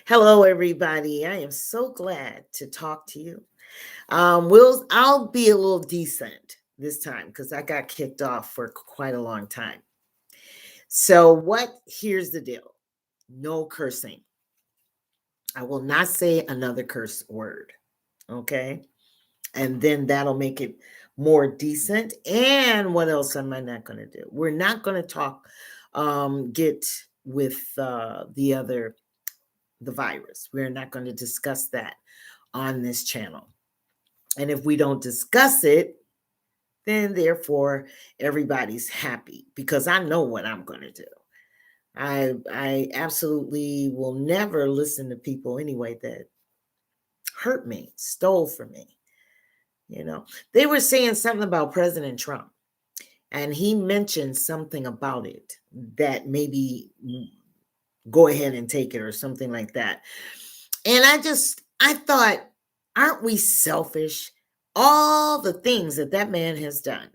Hello, everybody. I am so glad to talk to you. I'll be a little decent this time because I got kicked off for quite a long time. So, here's the deal: no cursing. I will not say another curse word. Okay. And then that'll make it more decent. And what else am I not going to do? We're not going to get with the virus. We're not going to discuss that on this channel. And if we don't discuss it, then therefore everybody's happy because I know what I'm going to do. I absolutely will never listen to people anyway that hurt me, stole from me. They were saying something about President Trump, and he mentioned something about it that maybe go ahead and take it or something like that. And I thought, aren't we selfish? All the things that man has done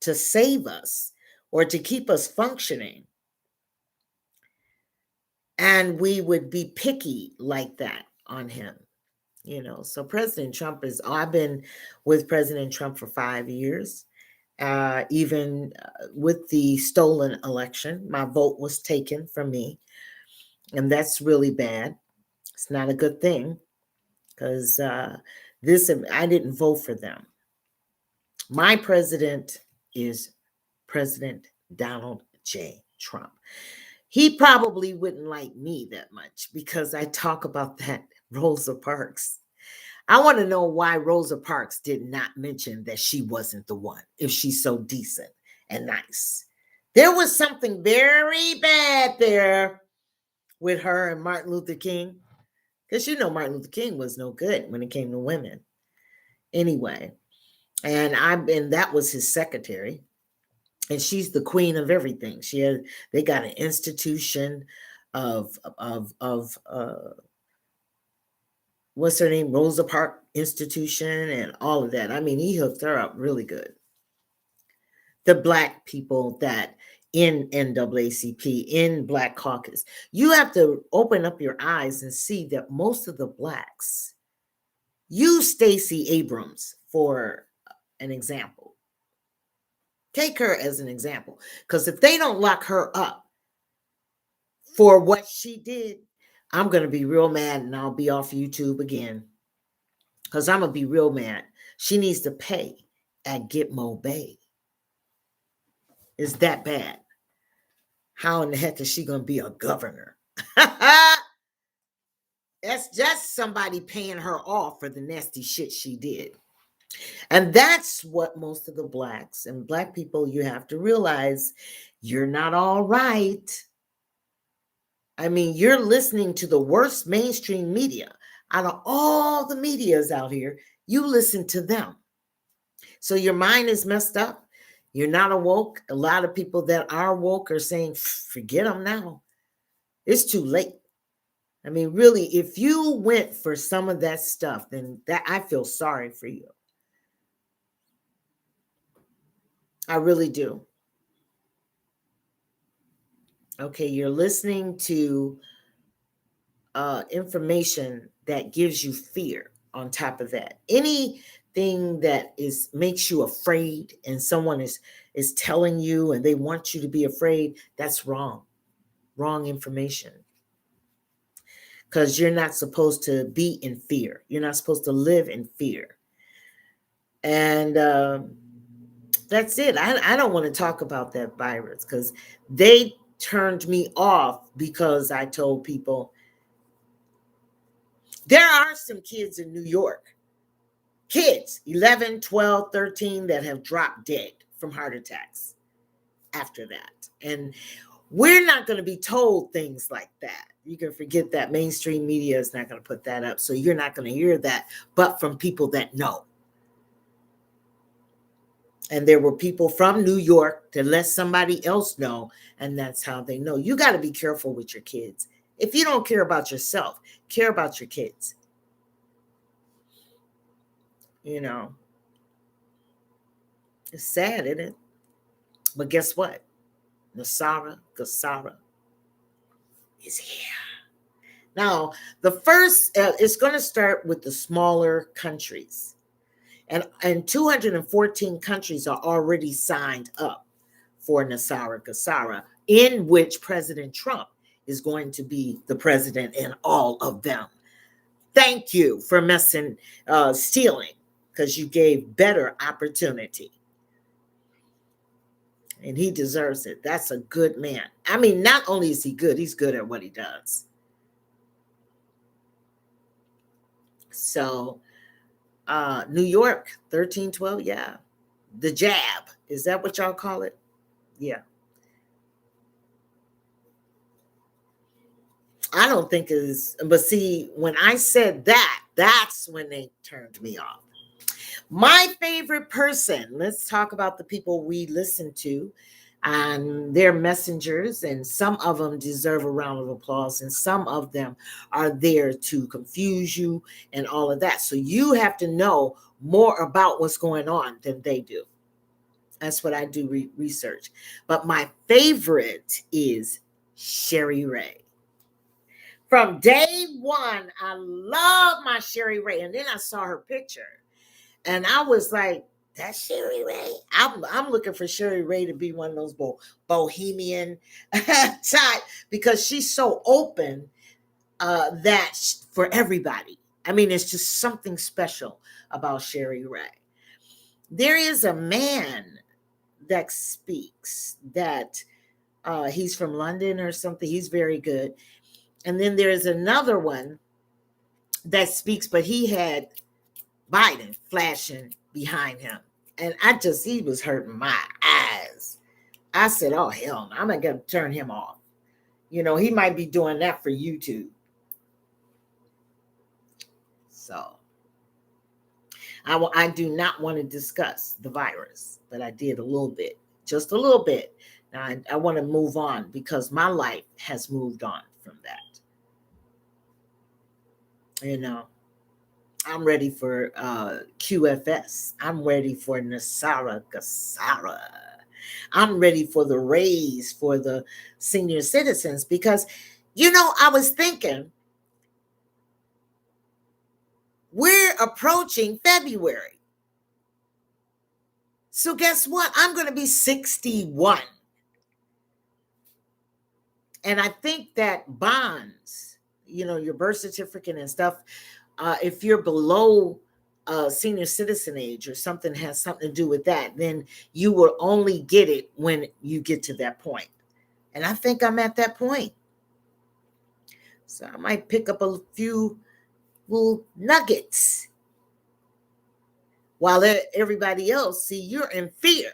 to save us or to keep us functioning. And we would be picky like that on him. So President Trump I've been with President Trump for 5 years. Even with the stolen election, my vote was taken from me. And that's really bad. It's not a good thing because I didn't vote for them. My president is President Donald J. Trump. He probably wouldn't like me that much because I talk about that Rosa Parks. I want to know why Rosa Parks did not mention that she wasn't the one if she's so decent and nice. There was something very bad there with her and Martin Luther King. Because Martin Luther King was no good when it came to women. Anyway, and that was his secretary. And she's the queen of everything. They got an institution of what's her name? Rosa Parks Institution and all of that. I mean, he hooked her up really good. The Black people that in NAACP, in Black Caucus, you have to open up your eyes and see that most of the Blacks use Stacey Abrams for an example. Take her as an example. Because if they don't lock her up for what she did, I'm going to be real mad and I'll be off YouTube again. Because I'm going to be real mad. She needs to pay at Gitmo Bay. Is that bad? How in the heck is she going to be a governor? That's just somebody paying her off for the nasty shit she did. And that's what most of the Blacks and Black people, you have to realize, you're not all right. I mean, you're listening to the worst mainstream media. Out of all the medias out here, you listen to them. So your mind is messed up. You're not awoke. A lot of people that are woke are saying, forget them now. It's too late. I mean, really, if you went for some of that stuff, then I feel sorry for you. I really do. Okay, you're listening to information that gives you fear on top of that. Anything that makes you afraid and someone is telling you and they want you to be afraid, that's wrong. Wrong information. Because you're not supposed to be in fear. You're not supposed to live in fear. And that's it. I don't want to talk about that virus because they turned me off because I told people there are some kids in New York, kids 11, 12, 13 that have dropped dead from heart attacks after that. And we're not going to be told things like that. You can forget that. Mainstream media is not going to put that up. So you're not going to hear that, but from people that know. And there were people from New York to let somebody else know, and that's how they know. You got to be careful with your kids. If you don't care about yourself, care about your kids. It's sad, isn't it? But guess what? Nasara Gassara is here. Now, the first, it's going to start with the smaller countries. And 214 countries are already signed up for Nasara Gasara, in which President Trump is going to be the president in all of them. Thank you for stealing, because you gave better opportunity. And he deserves it. That's a good man. I mean, not only is he good, he's good at what he does. So, New York, 1312, yeah. The jab. Is that what y'all call it? Yeah. I don't think it is, but see, when I said that, that's when they turned me off. My favorite person, let's talk about the people we listen to and their messengers, and some of them deserve a round of applause, and some of them are there to confuse you and all of that. So you have to know more about what's going on than they do. That's what I do research. But my favorite is Sherry Ray. From day one, I love my Sherry Ray. And then I saw her picture and I was like, that's Sherry Ray. I'm looking for Sherry Ray to be one of those bohemian type, because she's so open that for everybody. I mean, it's just something special about Sherry Ray. There is a man that speaks that he's from London or something. He's very good. And then there's another one that speaks, but he had Biden flashing behind him. And he was hurting my eyes. I said, oh, hell no, I'm not going to turn him off. You know, he might be doing that for YouTube. So I do not want to discuss the virus, but I did a little bit, just a little bit. Now I want to move on because my life has moved on from that. You know, I'm ready for QFS. I'm ready for Nasara Gasara. I'm ready for the raise for the senior citizens because, I was thinking we're approaching February. So guess what? I'm going to be 61. And I think that bonds, your birth certificate and stuff, if you're below senior citizen age or something has something to do with that, then you will only get it when you get to that point. And I think I'm at that point. So I might pick up a few little nuggets while everybody else, see, you're in fear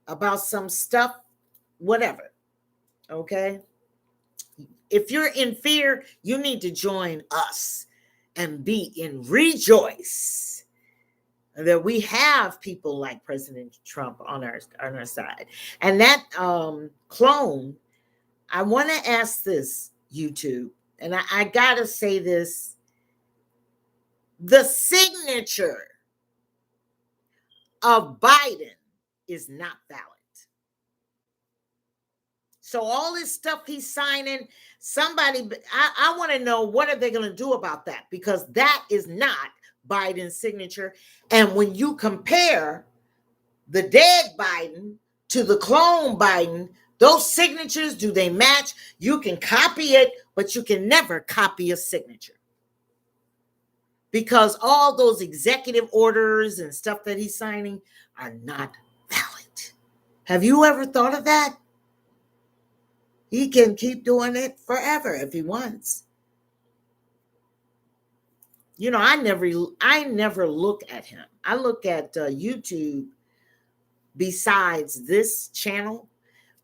about some stuff, whatever. Okay. If you're in fear, you need to join us and be in rejoice that we have people like President Trump on our side. And that clone, I want to ask this, YouTube, and I gotta say this: the signature of Biden is not valid. So all this stuff he's signing, I want to know, what are they going to do about that? Because that is not Biden's signature. And when you compare the dead Biden to the clone Biden, those signatures, do they match? You can copy it, but you can never copy a signature. Because all those executive orders and stuff that he's signing are not valid. Have you ever thought of that? He can keep doing it forever if he wants. I never look at him. I look at YouTube. Besides this channel,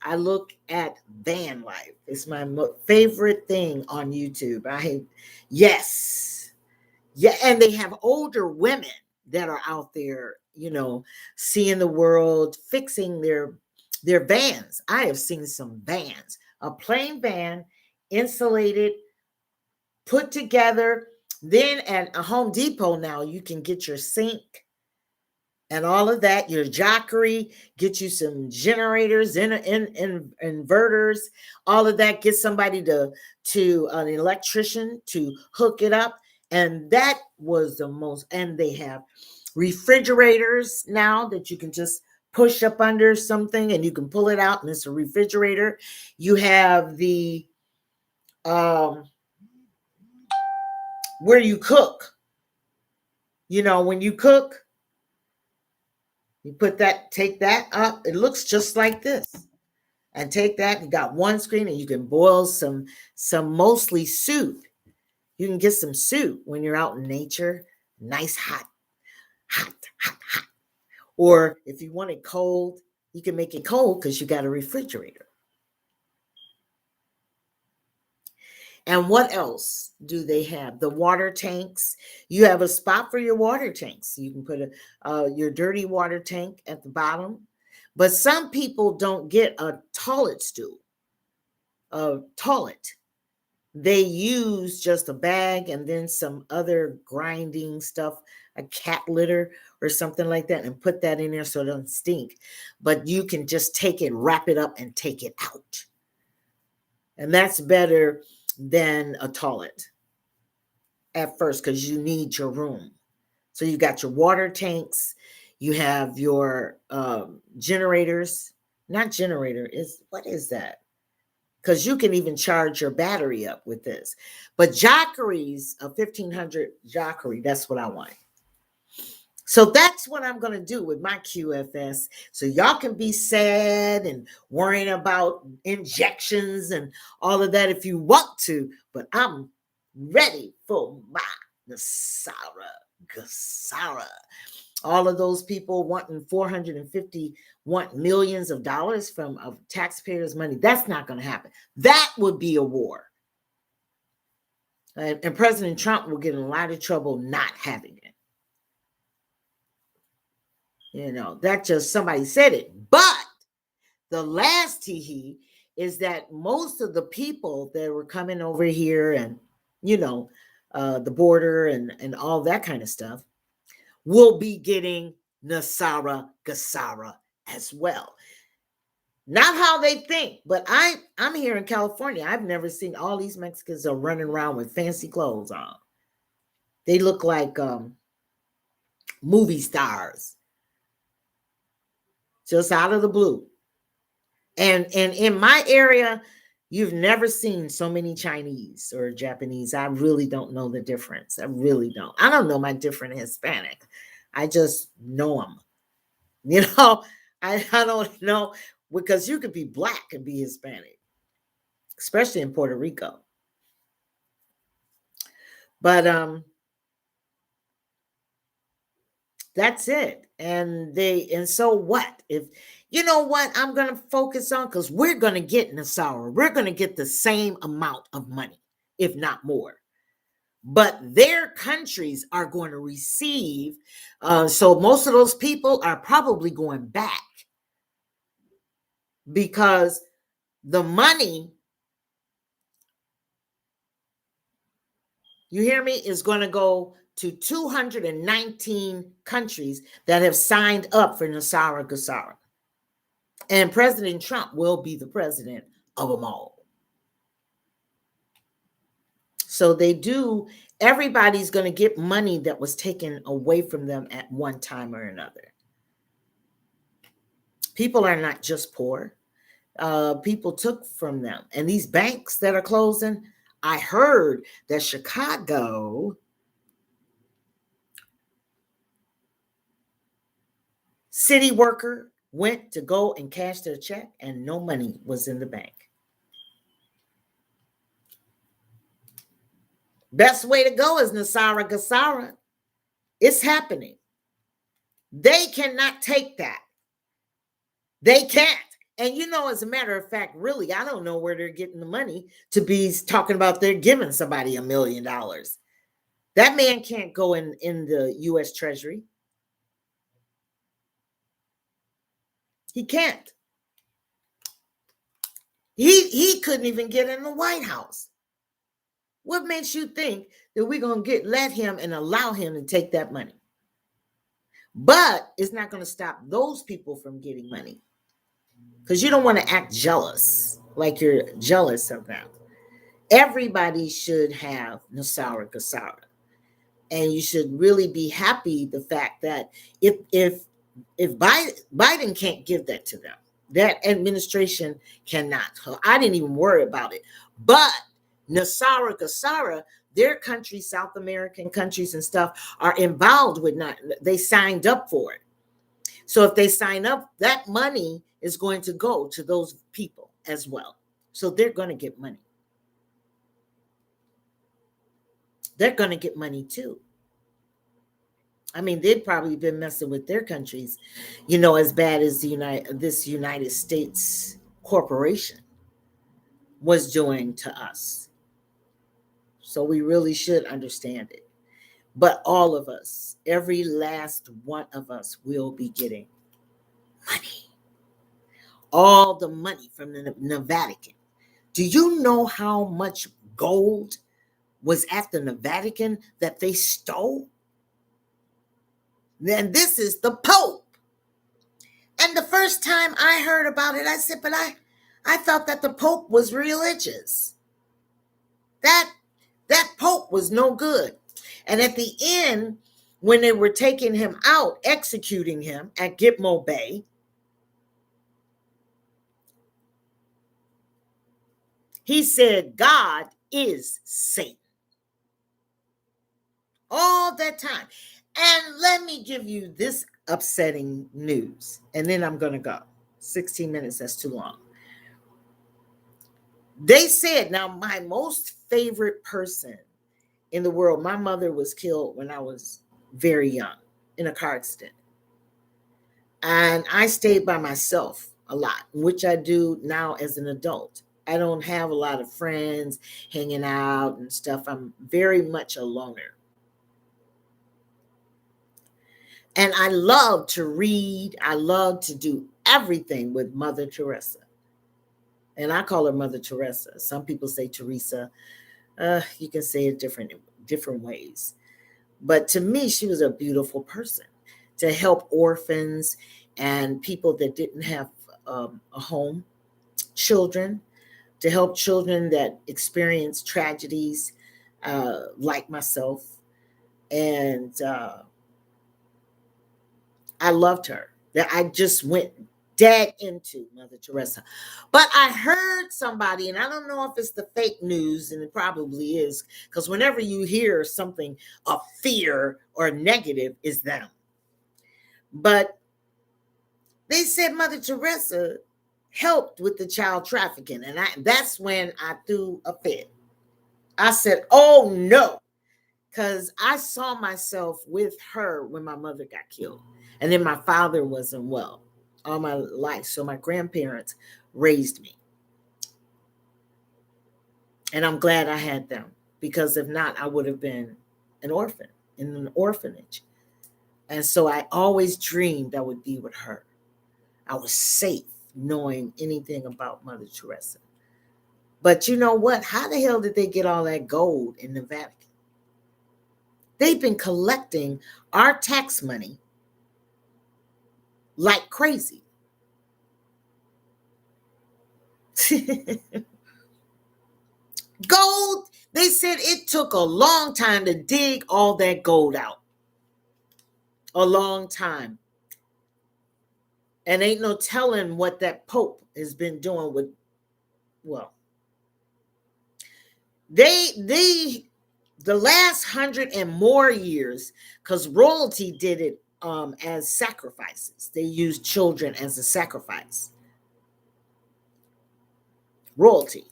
I look at van life. It's my favorite thing on YouTube. Yes. Yeah, and they have older women that are out there, seeing the world, fixing their vans. I have seen some vans, a plain van, insulated, put together. Then at a Home Depot now, you can get your sink and all of that, your jockery, get you some generators, in inverters, all of that, get somebody to an electrician to hook it up. And that was the most, and they have refrigerators now that you can just push up under something and you can pull it out and it's a refrigerator. You have the where you cook. You know, when you cook, you put that, take that up. It looks just like this. And take that, you got one screen and you can boil some mostly soup. You can get some soup when you're out in nature, nice hot, hot, hot, hot. Or if you want it cold, you can make it cold because you got a refrigerator. And what else do they have? The water tanks. You have a spot for your water tanks. You can put your dirty water tank at the bottom. But some people don't get a toilet stool, a toilet. They use just a bag and then some other grinding stuff, a cat litter or something like that, and put that in there so it doesn't stink. But you can just take it, wrap it up, and take it out. And that's better than a toilet at first because you need your room. So you got your water tanks, you have your generators, not generator, what is that? Because you can even charge your battery up with this. But jockeries, a 1500 jockery, that's what I want. So that's what I'm going to do with my QFS. So y'all can be sad and worrying about injections and all of that if you want to, but I'm ready for my Gasara. All of those people wanting 450, want millions of dollars from taxpayers' money. That's not going to happen. That would be a war. And President Trump will get in a lot of trouble not having it. You know, that just somebody said it. But the last tee is that most of the people that were coming over here and, you know, the border and all that kind of stuff will be getting Nasara Gasara as well. Not how they think, but I'm here in California. I've never seen all these Mexicans are running around with fancy clothes on. They look like movie stars. Just out of the blue. And in my area, you've never seen so many Chinese or Japanese. I really don't know the difference. I really don't. I don't know my different Hispanic. I just know them. You know, I don't know, because you could be black and be Hispanic, especially in Puerto Rico. But that's it. And so what? If you know what I'm going to focus on, because we're going to get Nasara. We're going to get the same amount of money, if not more. But their countries are going to receive. So most of those people are probably going back because the money, you hear me, is going to go to 219 countries that have signed up for Nasara Gasara. And President Trump will be the president of them all. So everybody's going to get money that was taken away from them at one time or another. People are not just poor. People took from them. And these banks that are closing, I heard that Chicago city worker went to go and cash their check and no money was in the bank. Best way to go is Nasara Gasara. It's happening. They cannot take that. They can't. And you know, as a matter of fact, really, I don't know where they're getting the money to be talking about they're giving somebody $1 million. That man can't go in the U.S. Treasury. He can't. He couldn't even get in the White House. What makes you think that we're going to let him and allow him to take that money? But it's not going to stop those people from getting money, because you don't want to act jealous, like you're jealous of them. Everybody should have Nasara Gasara. And you should really be happy the fact that if Biden can't give that to them, that administration cannot. So I didn't even worry about it. But Nasara Gasara, their countries, South American countries and stuff, are involved with not. They signed up for it. So if they sign up, that money is going to go to those people as well. So they're going to get money. They're going to get money too. I mean, they'd probably been messing with their countries, as bad as this United States corporation was doing to us. So we really should understand it. But all of us, every last one of us, will be getting money. All the money from the Vatican. Do you know how much gold was at the Vatican that they stole? Then this is the Pope. And the first time I heard about it, I said, but I thought that the Pope was religious. That Pope was no good. And at the end, when they were taking him out, executing him at Gitmo Bay, he said, God is Satan. All that time. And let me give you this upsetting news, and then I'm going to go. 16 minutes, that's too long. They said, now my most favorite person in the world, my mother was killed when I was very young in a car accident. And I stayed by myself a lot, which I do now as an adult. I don't have a lot of friends hanging out and stuff. I'm very much a loner. And I love to read. I love to do everything with Mother Teresa. And I call her Mother Teresa. Some people say Teresa. You can say it different ways. But to me, she was a beautiful person to help orphans and people that didn't have a home, children, to help children that experience tragedies like myself. And I loved her. That I just went dead into Mother Teresa. But I heard somebody, and I don't know if it's the fake news, and it probably is, because whenever you hear something of fear or negative, is them. But they said Mother Teresa helped with the child trafficking, and that's when I threw a fit. I said, oh no, because I saw myself with her when my mother got killed. And then my father wasn't well all my life. So my grandparents raised me. And I'm glad I had them, because if not, I would have been an orphan in an orphanage. And so I always dreamed I would be with her. I was safe knowing anything about Mother Teresa. But you know what? How the hell did they get all that gold in the Vatican? They've been collecting our tax money like crazy. Gold, they said it took a long time to dig all that gold out. A long time. And ain't no telling what that Pope has been doing with, well, the last 100 and more years, because royalty did it as sacrifices. They used children as a sacrifice. Royalty.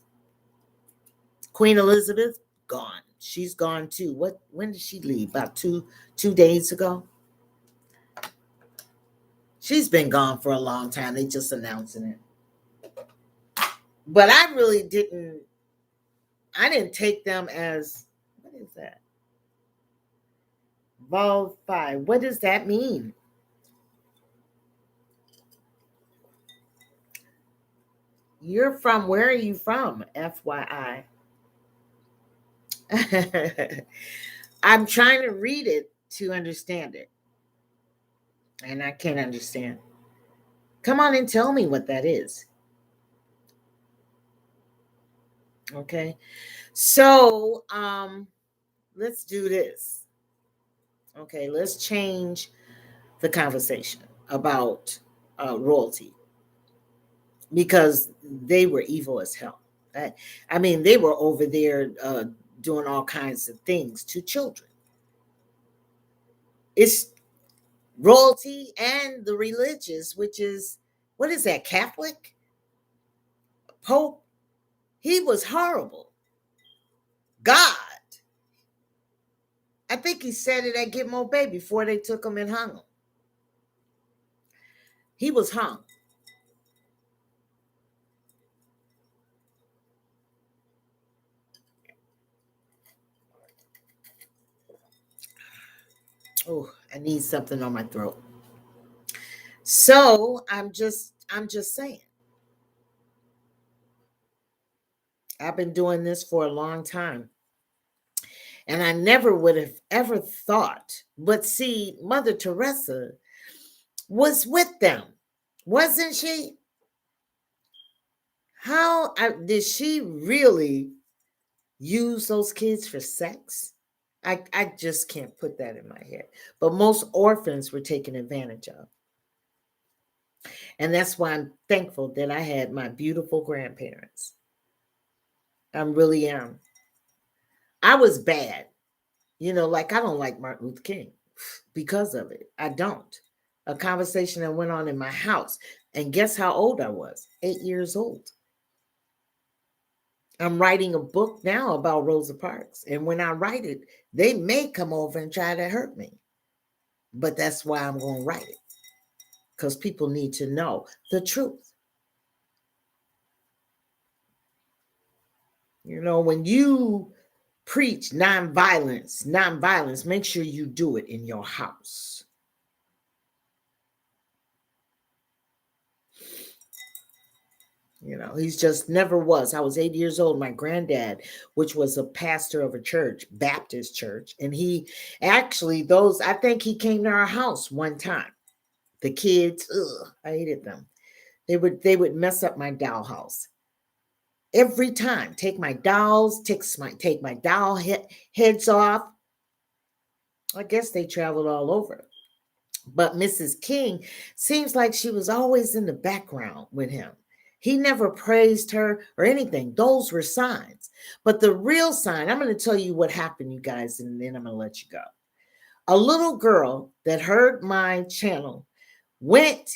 Queen Elizabeth, gone. She's gone too. When did she leave? About two days ago. She's been gone for a long time. They just announcing it. But I really didn't take them as, what is that? Vol 5. What does that mean? You're from, where are you from? FYI. I'm trying to read it to understand it. And I can't understand. Come on and tell me what that is. Okay. So, let's do this. Okay, let's change the conversation about royalty because they were evil as hell. I mean, they were over there doing all kinds of things to children. It's royalty and the religious, which is, what is that, Catholic? Pope? He was horrible. God. I think he said it at Gitmo Bay before they took him and hung him. He was hung. Oh, I need something on my throat. So I'm just saying. I've been doing this for a long time. And I never would have ever thought. But see, Mother Teresa was with them, wasn't she? Did she really use those kids for sex? I just can't put that in my head. But most orphans were taken advantage of. And that's why I'm thankful that I had my beautiful grandparents. I really am. I was bad. Like I don't like Martin Luther King because of it. I don't. A conversation that went on in my house. And guess how old I was? 8 years old. I'm writing a book now about Rosa Parks. And when I write it, they may come over and try to hurt me. But that's why I'm going to write it. Because people need to know the truth. When you preach nonviolence, make sure you do it in your house. He's just never was. I was 8 years old. My granddad, which was a pastor of a church, Baptist church, and he actually, I think he came to our house one time. The kids, I hated them. They would mess up my dollhouse. Every time, take my dolls, take my doll heads off. I guess they traveled all over. But Mrs. King seems like she was always in the background with him. He never praised her or anything. Those were signs. But the real sign, I'm going to tell you what happened, you guys, and then I'm going to let you go. A little girl that heard my channel went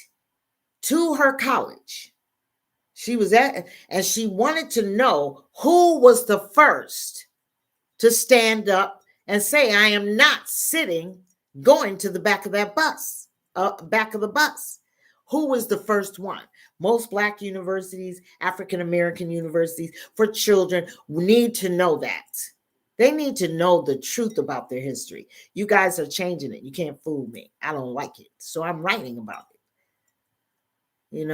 to her college. And she wanted to know who was the first to stand up and say, I am not sitting going to the back of that bus, back of the bus. Who was the first one? Most Black universities, African American universities for children need to know that. They need to know the truth about their history. You guys are changing it. You can't fool me. I don't like it. So I'm writing about it.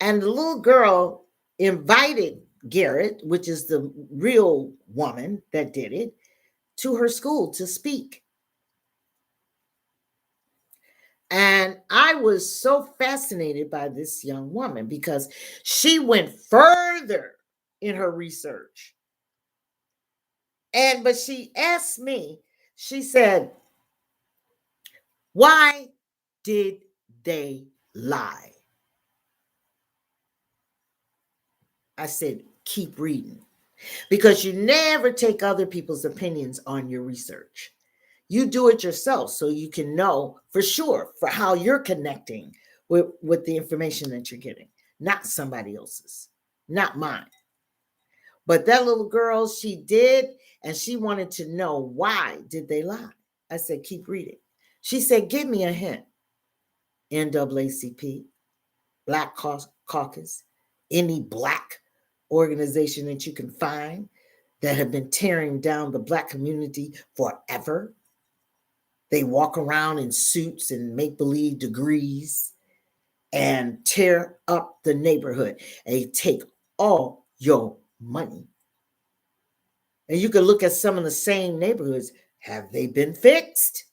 And the little girl invited Garrett, which is the real woman that did it, to her school to speak. And I was so fascinated by this young woman because she went further in her research. But she asked me, she said, why did they lie? I said, keep reading. Because you never take other people's opinions on your research. You do it yourself so you can know for sure for how you're connecting with the information that you're getting, not somebody else's, not mine. But that little girl, she did, and she wanted to know why did they lie. I said, keep reading. She said, give me a hint. NAACP, Black Caucus, any Black organization that you can find that have been tearing down the Black community forever. They walk around in suits and make-believe degrees and tear up the neighborhood. And they take all your money. And you can look at some of the same neighborhoods. Have they been fixed?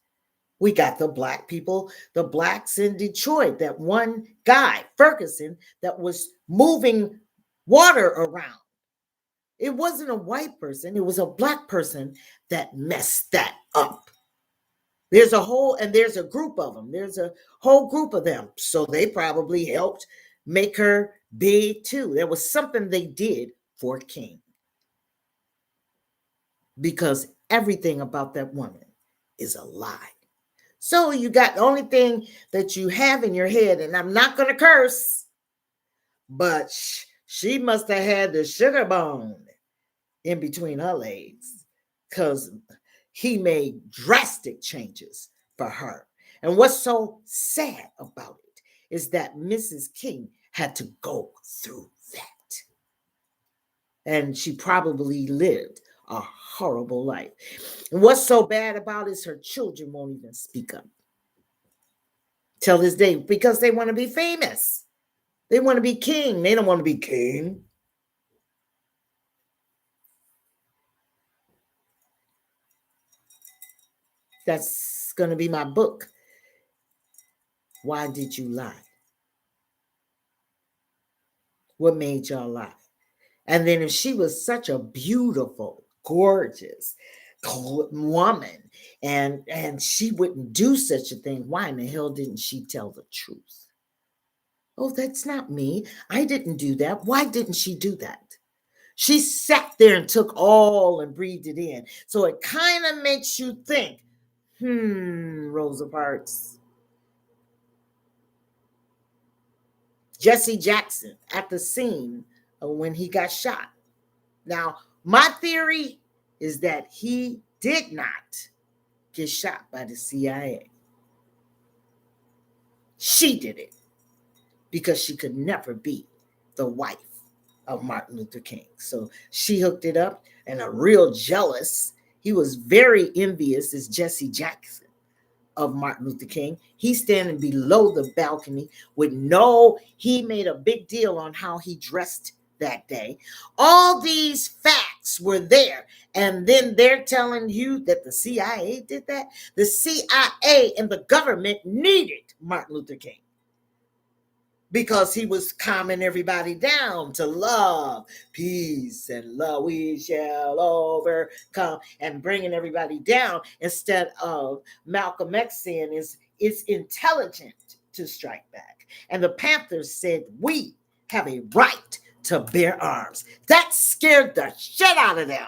We got the black people, the blacks in Detroit, that one guy, Ferguson, that was moving water around. It wasn't a white person, it was a black person that messed that up. There's a group of them. There's a whole group of them. So they probably helped make her big too. There was something they did for King. Because everything about that woman is a lie. So you got the only thing that you have in your head, and I'm not going to curse, but she must have had the sugar bone in between her legs because he made drastic changes for her. And what's so sad about it is that Mrs. King had to go through that. And she probably lived a horrible life. And what's so bad about it is her children won't even speak up till this day because they want to be famous. They want to be king. They don't want to be king. That's going to be my book. Why did you lie? What made y'all lie? And then if she was such a beautiful, gorgeous woman and she wouldn't do such a thing, why in the hell didn't she tell the truth? Oh, that's not me. I didn't do that. Why didn't she do that? She sat there and took all and breathed it in. So it kind of makes you think, Rosa Parks. Jesse Jackson at the scene when he got shot. Now, my theory is that he did not get shot by the CIA. She did it because she could never be the wife of Martin Luther King. So she hooked it up, and a real jealous, he was very envious, is Jesse Jackson of Martin Luther King. He's standing below the balcony he made a big deal on how he dressed that day. All these facts were there. And then they're telling you that the CIA did that? The CIA and the government needed Martin Luther King because he was calming everybody down to love, peace, and love. We shall overcome, and bringing everybody down instead of Malcolm X saying it's intelligent to strike back. And the Panthers said, we have a right to bear arms. That scared the shit out of them.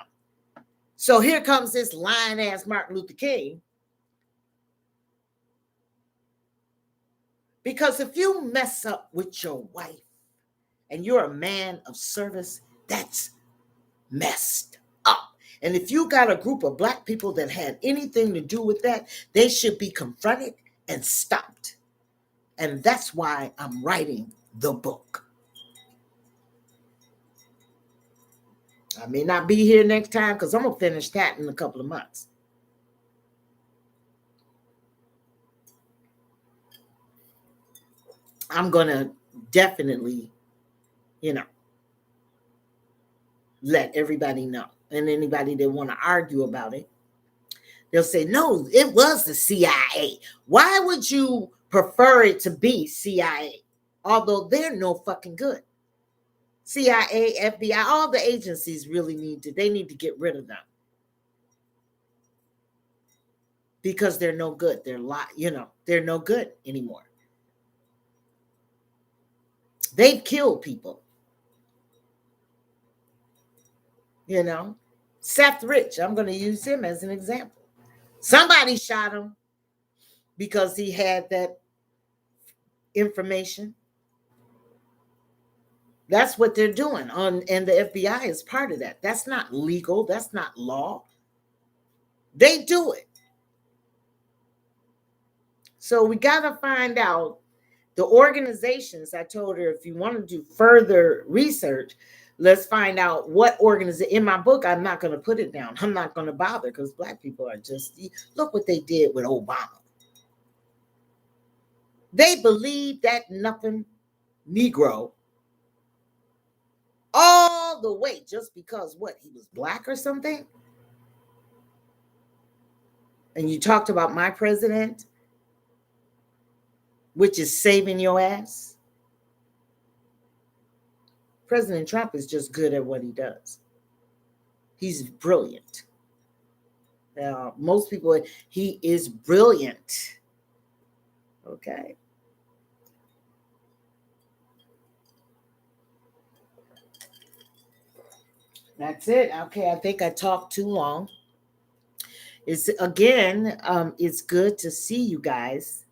So here comes this lying ass Martin Luther King. Because if you mess up with your wife and you're a man of service, that's messed up. And if you got a group of black people that had anything to do with that, they should be confronted and stopped. And that's why I'm writing the book. I may not be here next time because I'm going to finish that in a couple of months. I'm going to definitely, let everybody know. And anybody that want to argue about it, they'll say, no, it was the CIA. Why would you prefer it to be CIA? Although they're no fucking good. CIA, FBI, all the agencies really need to get rid of them. Because they're no good. They're no good anymore. They've killed people. Seth Rich, I'm going to use him as an example. Somebody shot him because he had that information. That's what they're doing and the FBI is part of that. That's not legal. That's not law. They do it. So we got to find out the organizations. I told her, if you want to do further research, let's find out what organization. In my book, I'm not going to put it down. I'm not going to bother because black people are just, look what they did with Obama. They believe that nothing Negro all the way just because he was black or something. and you talked about my president, which is saving your ass, President Trump is just good at what he does. He's brilliant. Most people, he is brilliant. Okay. That's it. Okay, I think I talked too long. It's good to see you guys.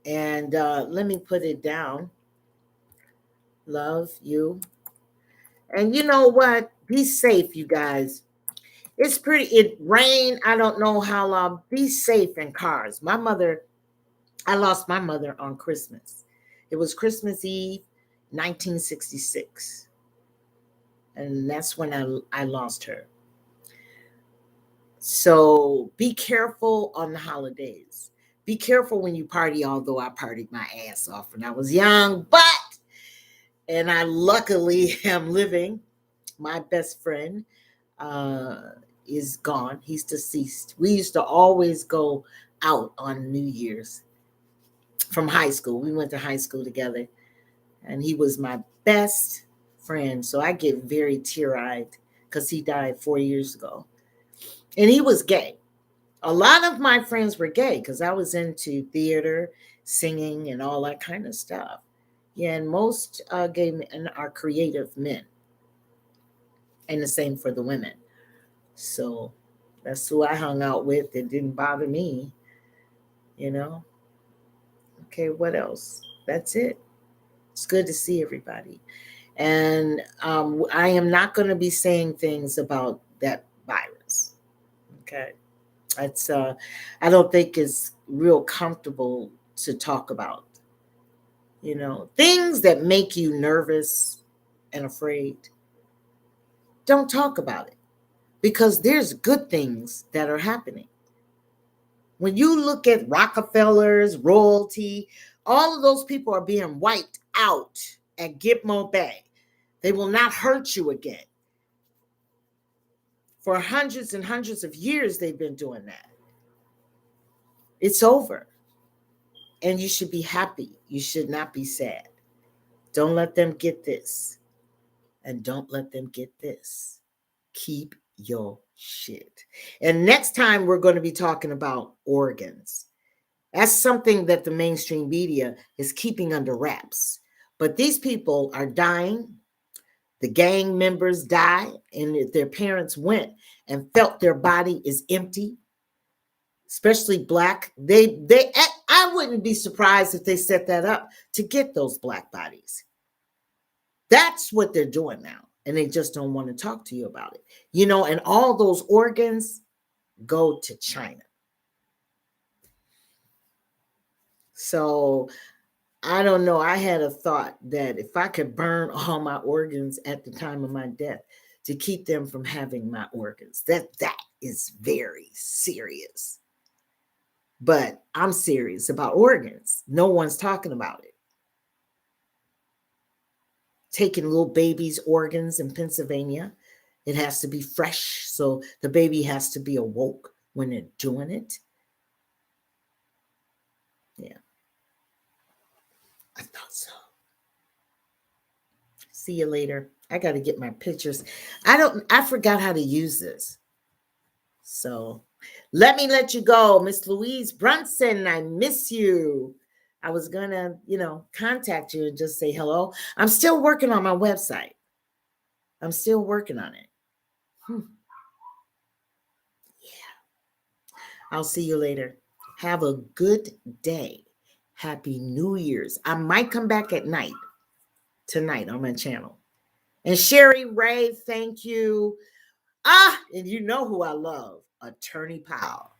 And let me put it down. Love you. And you know what? Be safe, you guys. It rained. I don't know how long. Be safe in cars. I lost my mother on Christmas. It was Christmas Eve, 1966. And that's when I lost her. So be careful on the holidays. Be careful when you party, although I partied my ass off when I was young, and I luckily am living. My best friend is gone. He's deceased. We used to always go out on New Year's from high school. We went to high school together, and he was my best friend. So I get very teary-eyed because he died 4 years ago. And he was gay. A lot of my friends were gay because I was into theater, singing, and all that kind of stuff. Yeah, and most gay men are creative men. And the same for the women. So that's who I hung out with. It didn't bother me, you know. Okay, what else? That's it. It's good to see everybody. And I am not going to be saying things about that virus. Okay. It's I don't think it's real comfortable to talk about. You know, things that make you nervous and afraid. Don't talk about it because there's good things that are happening. When you look at Rockefellers, royalty, all of those people are being wiped out at Gitmo Bay. They will not hurt you again. For hundreds and hundreds of years, they've been doing that. It's over. And you should be happy. You should not be sad. Don't let them get this. And don't let them get this. Keep your shit. And next time, we're going to be talking about organs. That's something that the mainstream media is keeping under wraps. But these people are dying. The gang members die, and if their parents went and felt their body is empty, especially black, I wouldn't be surprised if they set that up to get those black bodies. That's what they're doing now, and they just don't want to talk to you about it. You know, and all those organs go to China. So I don't know. I had a thought that if I could burn all my organs at the time of my death to keep them from having my organs, that is very serious. But I'm serious about organs. No one's talking about it. Taking little babies' organs in Pennsylvania, it has to be fresh. So the baby has to be awoke when they're doing it. Yeah. I thought so. See you later. I got to get my pictures. I forgot how to use this. So let me let you go. Miss Louise Brunson, I miss you. I was going to, contact you and just say hello. I'm still working on my website. I'm still working on it. Yeah. I'll see you later. Have a good day. Happy New Year's. I might come back at night tonight on my channel. And Sherry Ray, thank you. And you know who I love, Attorney Powell.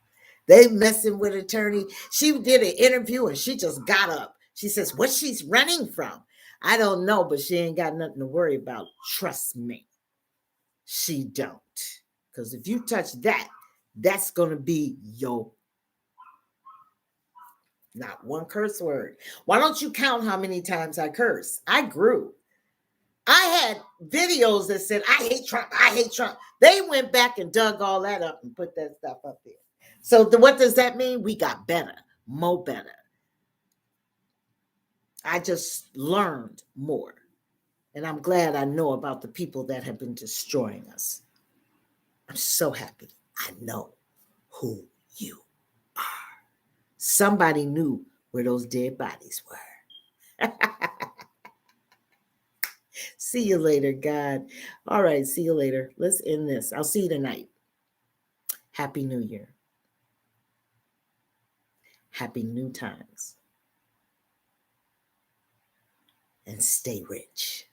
They messing with Attorney. She did an interview and she just got up. She says, what she's running from? I don't know, but she ain't got nothing to worry about. Trust me. She don't. Because if you touch that, that's going to be your, not one curse word. Why don't you count how many times I curse? I grew. I had videos that said, I hate Trump, I hate Trump. They went back and dug all that up and put that stuff up there. So what does that mean? We got better, more better. I just learned more. And I'm glad I know about the people that have been destroying us. I'm so happy. I know who you are. Somebody knew where those dead bodies were. See you later, God. All right, see you later. Let's end this. I'll see you tonight. Happy New Year. Happy new times. And stay rich.